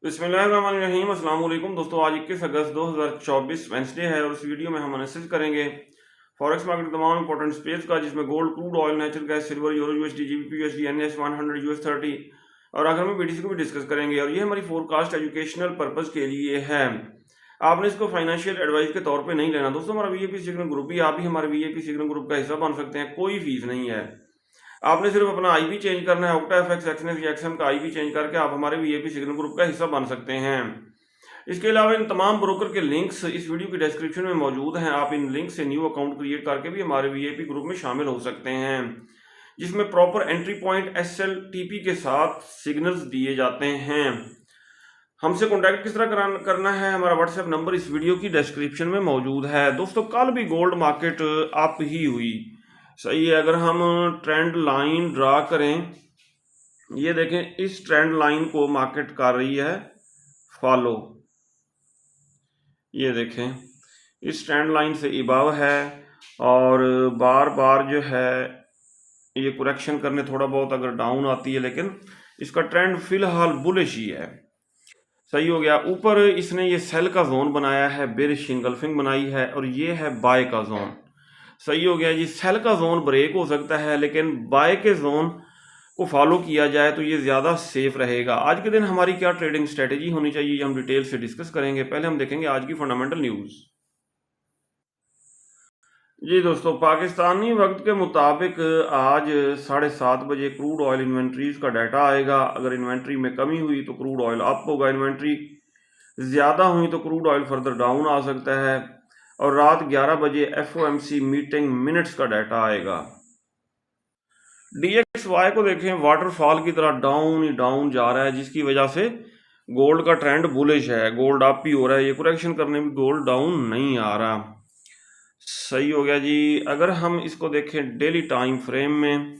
बिस्मिल्लाहिर्रहमानिर्रहीम। अस्सलाम वालेकुम दोस्तों, आज 21 अगस्त 2024 वेंसडे है और इस वीडियो में हम एनालिसिस करेंगे फॉरेक्स मार्केट के तमाम इंपॉर्टेंट स्पेस का, जिसमें gold, crude oil, natural gas, silver, euro USD, GBP USD, NS 100, US 30 और आखिर में बीटीसी को भी डिस्कस करेंगे। और ये हमारी फोरकास्ट एजुकेशनल पर्पज़ के लिए है, आपने इसको फाइनेंशियल एडवाइस के तौर पे नहीं लेना। दोस्तों, हमारा वीआईपी सीखने ग्रुप भी, आप भी हमारे वीआईपी सीखने ग्रुप का हिस्सा बन सकते हैं, कोई फीस नहीं है। आपने सिर्फ अपना आईपी चेंज करना है, ऑक्टा एफएक्स एक्सनेस या एक्सएम का आईपी चेंज करके आप हमारे वीआईपी सिग्नल ग्रुप का हिस्सा बन सकते हैं। इसके अलावा इन तमाम ब्रोकर के लिंक्स इस वीडियो की डिस्क्रिप्शन में मौजूद हैं। आप इन लिंक से न्यू अकाउंट क्रिएट करके भी हमारे वीआईपी ग्रुप में शामिल हो सकते हैं, जिसमें प्रॉपर एंट्री पॉइंट एसएलटीपी के साथ सिग्नल्स दिए जाते हैं। हमसे कॉन्टैक्ट किस तरह करना है, हमारा व्हाट्सएप नंबर इस वीडियो की डिस्क्रिप्शन में मौजूद है। दोस्तों, कल भी गोल्ड मार्केट अप ही हुई, सही है। अगर हम ट्रेंड लाइन ड्रा करें, ये देखें, इस ट्रेंड लाइन को मार्केट कर रही है फॉलो। ये देखें, इस ट्रेंड लाइन से इबाव है और बार बार जो है ये करेक्शन करने थोड़ा बहुत अगर डाउन आती है, लेकिन इसका ट्रेंड फिलहाल बुलिश ही है। सही हो गया। ऊपर इसने ये सेल का जोन बनाया है, बेरिश इंगल्फिंग बनाई है, और ये है बाय का जोन। सही हो गया जी। सेल का जोन ब्रेक हो सकता है, लेकिन बाय के जोन को फॉलो किया जाए तो ये ज़्यादा सेफ रहेगा। आज के दिन हमारी क्या ट्रेडिंग स्ट्रेटेजी होनी चाहिए, ये हम डिटेल से डिस्कस करेंगे। पहले हम देखेंगे आज की फंडामेंटल न्यूज़। जी दोस्तों, पाकिस्तानी वक्त के मुताबिक आज 7:30 बजे क्रूड ऑयल इन्वेंट्रीज का डाटा आएगा। अगर इन्वेंट्री में कमी हुई तो क्रूड ऑयल अप होगा, इन्वेंट्री ज़्यादा हुई तो क्रूड ऑयल फर्दर डाउन आ सकता है। और रात 11 बजे एफओएमसी मीटिंग मिनट्स का डाटा आएगा। डीएक्सवाई को देखें, वाटरफॉल की तरह डाउन ही डाउन जा रहा है, जिसकी वजह से गोल्ड का ट्रेंड बुलिश है। गोल्ड अप ही हो रहा है, ये करेक्शन करने में गोल्ड डाउन नहीं आ रहा। सही हो गया जी। अगर हम इसको देखें डेली टाइम फ्रेम में,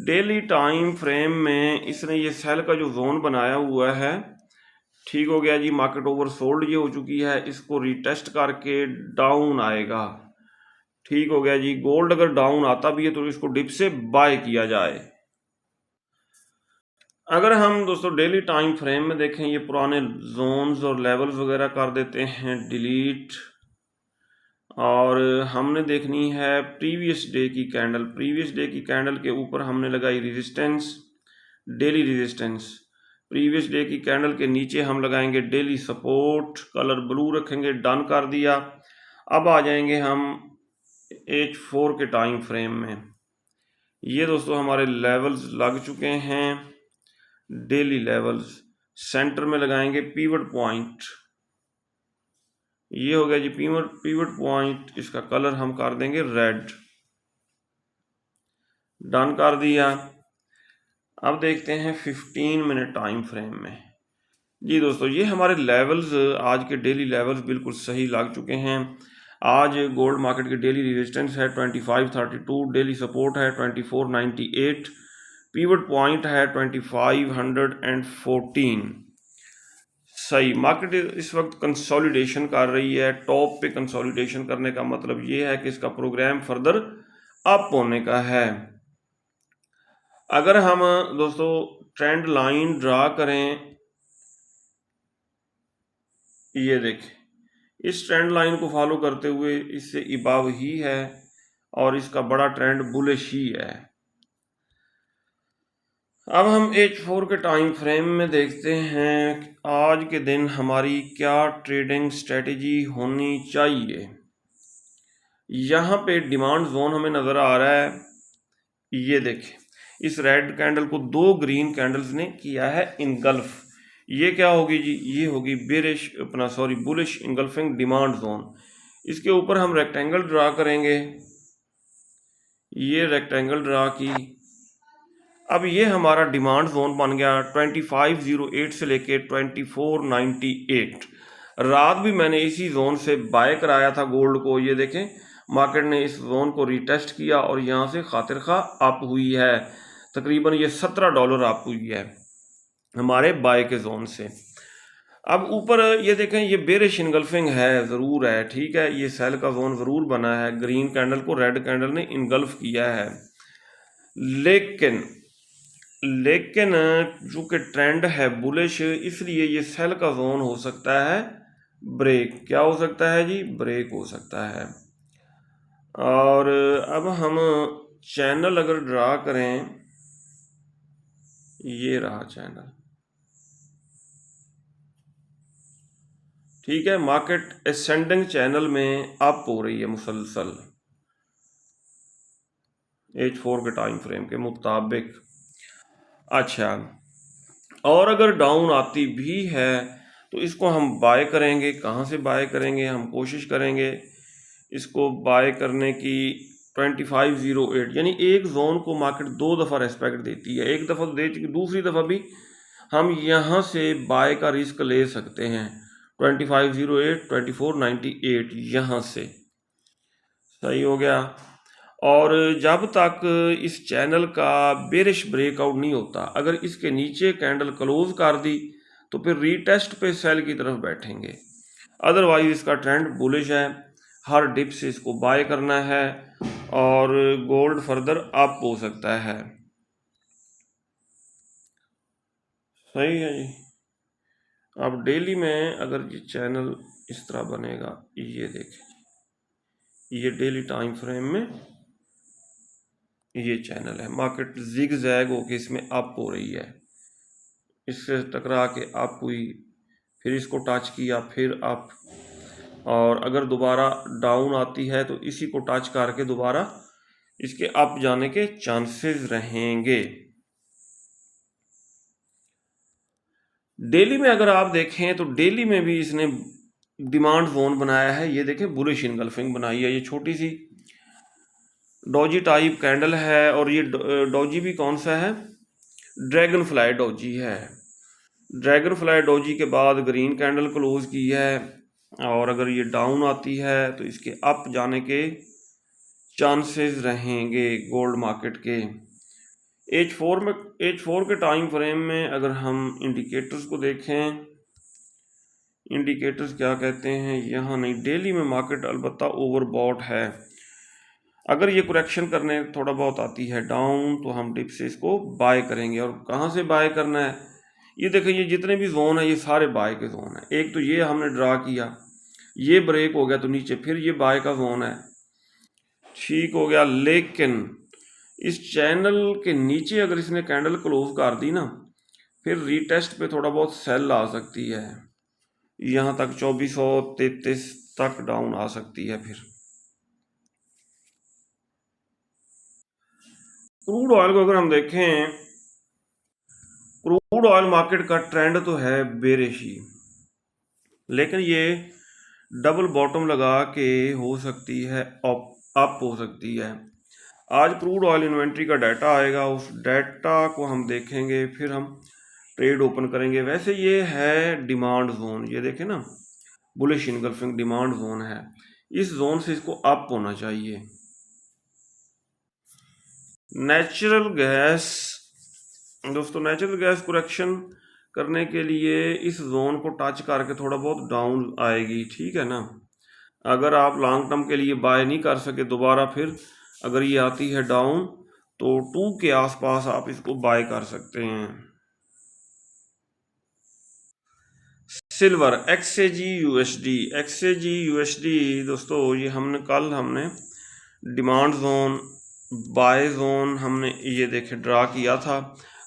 डेली टाइम फ्रेम में इसने ये सेल का जो जोन बनाया हुआ है, ठीक हो गया जी। मार्केट ओवर सोल्ड ये हो चुकी है, इसको रिटेस्ट करके डाउन आएगा। ठीक हो गया जी। गोल्ड अगर डाउन आता भी है तो इसको डिप से बाय किया जाए। अगर हम दोस्तों डेली टाइम फ्रेम में देखें, ये पुराने जोन्स और लेवल्स वगैरह कर देते हैं डिलीट, और हमने देखनी है प्रीवियस डे की कैंडल। प्रीवियस डे की कैंडल के ऊपर हमने लगाई resistance, daily resistance. Previous day की कैंडल के नीचे हम लगाएंगे डेली सपोर्ट, कलर ब्लू रखेंगे, डन कर दिया। अब आ जाएंगे हम H4 के टाइम फ्रेम में। ये दोस्तों हमारे लेवल्स लग चुके हैं, डेली लेवल्स। सेंटर में लगाएंगे पीवट पॉइंट, ये हो गया जी पीवट पॉइंट। इसका कलर हम कर देंगे रेड, डन कर दिया। अब देखते हैं 15 मिनट टाइम फ्रेम में। जी दोस्तों, ये हमारे लेवल्स, आज के डेली लेवल्स बिल्कुल सही लग चुके हैं। आज गोल्ड मार्केट की डेली रेजिस्टेंस है 2532, डेली सपोर्ट है 2498, पीवट पॉइंट है 2514। सही। मार्केट इस वक्त कंसोलिडेशन कर रही है। टॉप पे कंसोलिडेशन करने का मतलब ये है कि इसका प्रोग्राम फर्दर अप होने का है। अगर हम दोस्तों ट्रेंड लाइन ड्रा करें, ये देखें, इस ट्रेंड लाइन को फॉलो करते हुए इससे इबाव ही है और इसका बड़ा ट्रेंड बुलिश ही है। अब हम H4 के टाइम फ्रेम में देखते हैं आज के दिन हमारी क्या ट्रेडिंग स्ट्रेटेजी होनी चाहिए। यहाँ पे डिमांड जोन हमें नज़र आ रहा है। ये देखें, इस रेड कैंडल को दो ग्रीन कैंडल्स ने किया है इनगल्फ। ये क्या होगी जी, ये होगी bearish bullish engulfing demand zone. इसके ऊपर हम रेक्टेंगल ड्रा करेंगे, ये रेक्टेंगल ड्रा की। अब ये हमारा डिमांड जोन बन गया 2508 से लेके 2498। रात भी मैंने इसी जोन से बाय कराया था गोल्ड को। ये देखें, मार्केट ने इस जोन को रिटेस्ट किया और यहाँ से खातिर खा अप हुई है। तकरीबन ये $17 अप हुई है हमारे बाय के जोन से। अब ऊपर ये देखें, ये बेरिश इनगल्फिंग है, ज़रूर है, ठीक है। ये सेल का जोन ज़रूर बना है, ग्रीन कैंडल को रेड कैंडल ने इनगल्फ किया है। लेकिन लेकिन चूंकि ट्रेंड है बुलिश, इसलिए ये सेल का जोन हो सकता है ब्रेक। क्या हो सकता है जी? ब्रेक हो सकता है। और अब हम चैनल अगर ड्रा करें, ये रहा चैनल, ठीक है। मार्केट असेंडिंग चैनल में अप हो रही है मुसलसल H4 के टाइम फ्रेम के मुताबिक। अच्छा, और अगर डाउन आती भी है तो इसको हम बाय करेंगे। कहाँ से बाय करेंगे? हम कोशिश करेंगे इसको बाय करने की 2508, यानी एक जोन को मार्केट दो दफ़ा रेस्पेक्ट देती है। एक दफ़ा तो दे चुकी, दूसरी दफ़ा भी हम यहाँ से बाय का रिस्क ले सकते हैं। 2508, 2498 यहाँ से सही हो गया। और जब तक इस चैनल का बेरिश ब्रेकआउट नहीं होता, अगर इसके नीचे कैंडल क्लोज कर दी तो फिर रीटेस्ट पे सेल की तरफ बैठेंगे। अदरवाइज इसका ट्रेंड बुलिश है, हर डिप से इसको बाय करना है और गोल्ड फर्दर अप हो सकता है। सही है जी। अब डेली में अगर ये चैनल इस तरह बनेगा, ये देखें, ये डेली टाइम फ्रेम में ये चैनल है। मार्केट जिग जैग होके इसमें अप हो रही है, इससे टकरा के अप हुई, फिर इसको टच किया, फिर अप, और अगर दोबारा डाउन आती है तो इसी को टच करके दोबारा इसके अप जाने के चांसेस रहेंगे। डेली में अगर आप देखें तो डेली में भी इसने डिमांड जोन बनाया है। ये देखें, बुलिश इनगल्फिंग बनाई है। ये छोटी सी डोजी टाइप कैंडल है, और ये डोजी भी कौन सा है? ड्रैगन फ्लाई डोजी है। ड्रैगन फ्लाई डोजी के बाद ग्रीन कैंडल क्लोज की है, और अगर ये डाउन आती है तो इसके अप जाने के चांसेस रहेंगे गोल्ड मार्केट के। H4 के टाइम फ्रेम में अगर हम इंडिकेटर्स को देखें, इंडिकेटर्स क्या कहते हैं? यहाँ नहीं, डेली में मार्केट अलबत्ता ओवरबॉट है। अगर ये करेक्शन करने थोड़ा बहुत आती है डाउन तो हम डिप से इसको बाय करेंगे। और कहाँ से बाय करना है? ये देखिए, ये जितने भी जोन है ये सारे बाय के जोन है। एक तो ये हमने ड्रा किया, ये ब्रेक हो गया तो नीचे फिर ये बाय का जोन है, ठीक हो गया। लेकिन इस चैनल के नीचे अगर इसने कैंडल क्लोज कर दी ना, फिर रीटेस्ट पे थोड़ा बहुत सेल आ सकती है, यहाँ तक 2433 तक डाउन आ सकती है। फिर क्रूड ऑयल को अगर हम देखें, क्रूड ऑयल मार्केट का ट्रेंड तो है बेरिश ही, लेकिन ये डबल बॉटम लगा के हो सकती है अप हो सकती है। आज क्रूड ऑयल इन्वेंट्री का डाटा आएगा, उस डाटा को हम देखेंगे, फिर हम ट्रेड ओपन करेंगे। वैसे ये है डिमांड जोन, ये देखें ना, बुलिश इनगल्फिंग डिमांड जोन है। इस जोन से इसको अप होना चाहिए। नेचुरल गैस दोस्तों, नेचुरल गैस करेक्शन करने के लिए इस जोन को टच करके थोड़ा बहुत डाउन आएगी, ठीक है ना। अगर आप लॉन्ग टर्म के लिए बाय नहीं कर सके दोबारा, फिर अगर ये आती है डाउन तो 2 के आसपास आप इसको बाय कर सकते हैं। सिल्वर XAG USD दोस्तों, ये हमने डिमांड जोन, बाय जोन हमने ये देखे ड्रा किया था।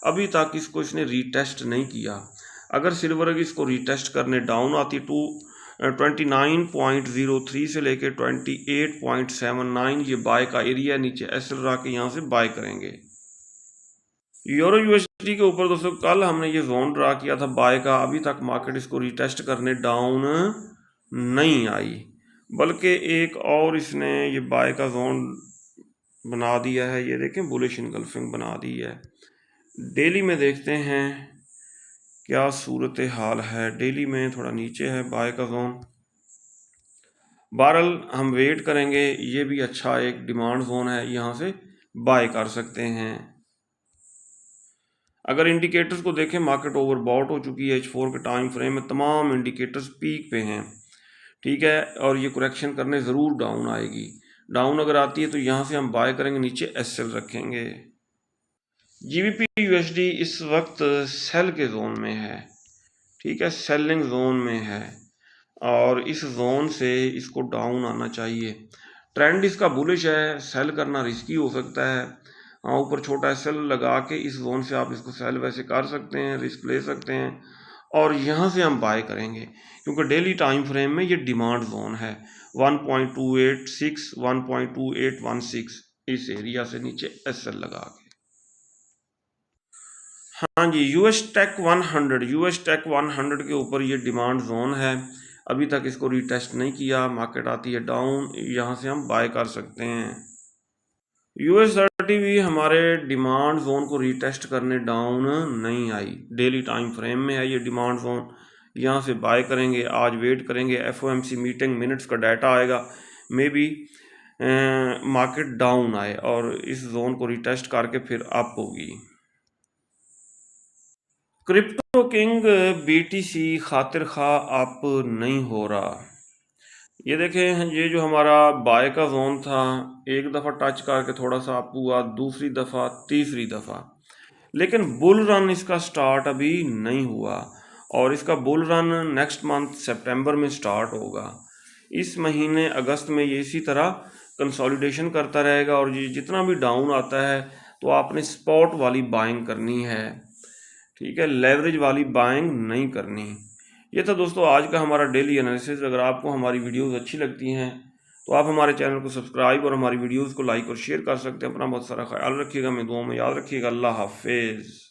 अभी तक इसको इसने रीटेस्ट नहीं किया। अगर सिल्वर इसको रीटेस्ट करने डाउन आती 29.03 से लेके 28.79, ये बाय का एरिया, नीचे एसएल रहा के यहाँ से बाय करेंगे। यूरो यूएसडी के ऊपर दोस्तों कल हमने ये जोन ड्रा किया था बाय का। अभी तक मार्केट इसको रीटेस्ट करने डाउन नहीं आई, बल्कि एक और इसने ये बाय का जोन बना दिया है। ये देखें, बुलिश इनगल्फिंग बना दी है। डेली में देखते हैं क्या सूरत हाल है। डेली में थोड़ा नीचे है बाय का जोन। बहरहाल हम वेट करेंगे, ये भी अच्छा एक डिमांड जोन है, यहाँ से बाय कर सकते हैं। अगर इंडिकेटर्स को देखें, मार्केट ओवरबॉट हो चुकी है। H4 के टाइम फ्रेम में तमाम इंडिकेटर्स पीक पे हैं, ठीक है, और ये करेक्शन करने ज़रूर डाउन आएगी। डाउन अगर आती है तो यहाँ से हम बाय करेंगे, नीचे एसएल रखेंगे। GBP USD इस वक्त सेल के जोन में है, ठीक है, सेलिंग जोन में है और इस जोन से इसको डाउन आना चाहिए। ट्रेंड इसका बुलिश है, सेल करना रिस्की हो सकता है। हाँ, ऊपर छोटा सेल लगा के इस जोन से आप इसको सेल वैसे कर सकते हैं, रिस्क ले सकते हैं और यहाँ से हम बाय करेंगे क्योंकि डेली टाइम फ्रेम में ये डिमांड जोन है 1.286 1.2816 इस एरिया से नीचे SL लगा के। हाँ जी, यूएस टेक 100 के ऊपर ये डिमांड जोन है। अभी तक इसको रीटेस्ट नहीं किया, मार्केट आती है डाउन, यहाँ से हम बाय कर सकते हैं। US30 भी हमारे डिमांड जोन को रीटेस्ट करने डाउन नहीं आई, डेली टाइम फ्रेम में है ये डिमांड जोन, यहाँ से बाय करेंगे। आज वेट करेंगे, FOMC मीटिंग मिनट्स का डाटा आएगा, मे बी मार्केट डाउन आए और इस जोन को रीटेस्ट करके फिर अप होगी। क्रिप्टो किंग BTC खातिर खा अप नहीं हो रहा। ये देखें, ये जो हमारा बाय का जोन था, एक दफ़ा टच करके थोड़ा सा अप हुआ, दूसरी दफ़ा, तीसरी दफ़ा, लेकिन बुल रन इसका स्टार्ट अभी नहीं हुआ और इसका बुल रन नेक्स्ट मंथ सितंबर में स्टार्ट होगा। इस महीने अगस्त में ये इसी तरह कंसोलिडेशन करता रहेगा और ये जितना भी डाउन आता है तो आपने स्पॉट वाली बाइंग करनी है, ठीक है, लेवरेज वाली बाइंग नहीं करनी। ये था दोस्तों आज का हमारा डेली एनालिसिस। अगर आपको हमारी वीडियोस अच्छी लगती हैं तो आप हमारे चैनल को सब्सक्राइब और हमारी वीडियोस को लाइक और शेयर कर सकते हैं। अपना बहुत सारा ख्याल रखिएगा, मैं दुआ में याद रखिएगा। अल्लाह हाफिज़।